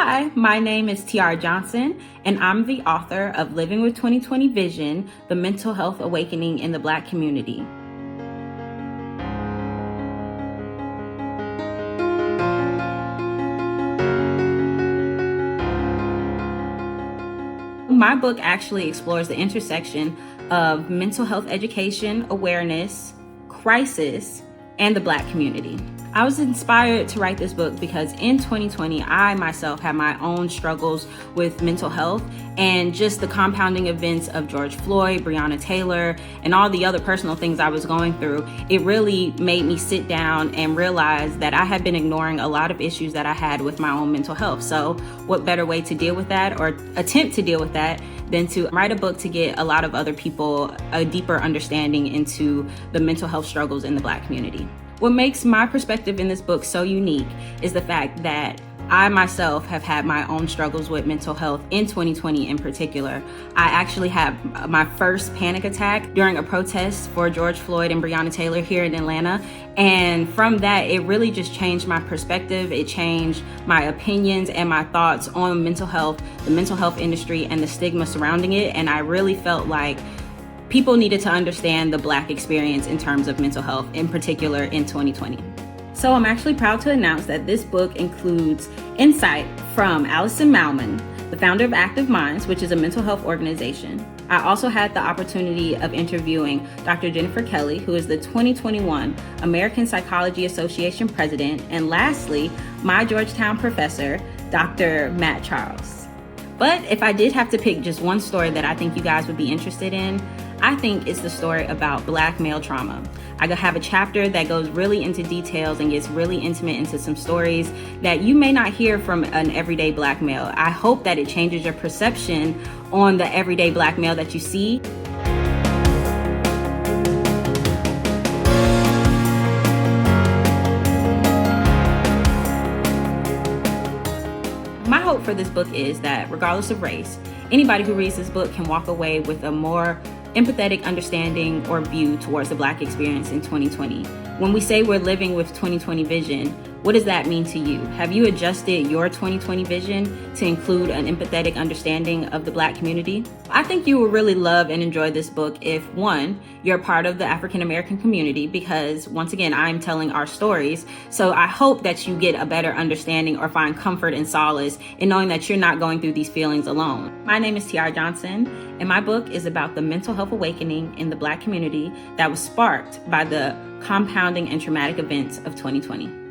Hi, my name is Tiara Johnson, and I'm the author of Living with 2020 Vision, The Mental Health Awakening in the Black Community. My book actually explores the intersection of mental health education, awareness, crisis, and the Black community. I was inspired to write this book because in 2020, I myself had my own struggles with mental health and just the compounding events of George Floyd, Breonna Taylor, and all the other personal things I was going through. It really made me sit down and realize that I had been ignoring a lot of issues that I had with my own mental health. So what better way to deal with that or attempt to deal with that than to write a book to get a lot of other people a deeper understanding into the mental health struggles in the Black community. What makes my perspective in this book so unique is the fact that I myself have had my own struggles with mental health in 2020 in particular. I actually had my first panic attack during a protest for George Floyd and Breonna Taylor here in Atlanta. And from that, it really just changed my perspective. It changed my opinions and my thoughts on mental health, the mental health industry, and the stigma surrounding it. And I really felt like people needed to understand the Black experience in terms of mental health, in particular in 2020. So I'm actually proud to announce that this book includes insight from Allison Malman, the founder of Active Minds, which is a mental health organization. I also had the opportunity of interviewing Dr. Jennifer Kelly, who is the 2021 American Psychology Association president, and lastly, my Georgetown professor, Dr. Matt Charles. But if I did have to pick just one story that I think you guys would be interested in, I think it's the story about Black male trauma. I have a chapter that goes really into details and gets really intimate into some stories that you may not hear from an everyday Black male. I hope that it changes your perception on the everyday Black male that you see. My hope for this book is that regardless of race, anybody who reads this book can walk away with a more empathetic understanding or view towards the Black experience in 2020. When we say we're living with 2020 vision, what does that mean to you? Have you adjusted your 2020 vision to include an empathetic understanding of the Black community? I think you will really love and enjoy this book if, one, you're a part of the African American community, because once again, I'm telling our stories. So I hope that you get a better understanding or find comfort and solace in knowing that you're not going through these feelings alone. My name is Tiara Johnson, and my book is about the mental health awakening in the Black community that was sparked by the compounding and traumatic events of 2020.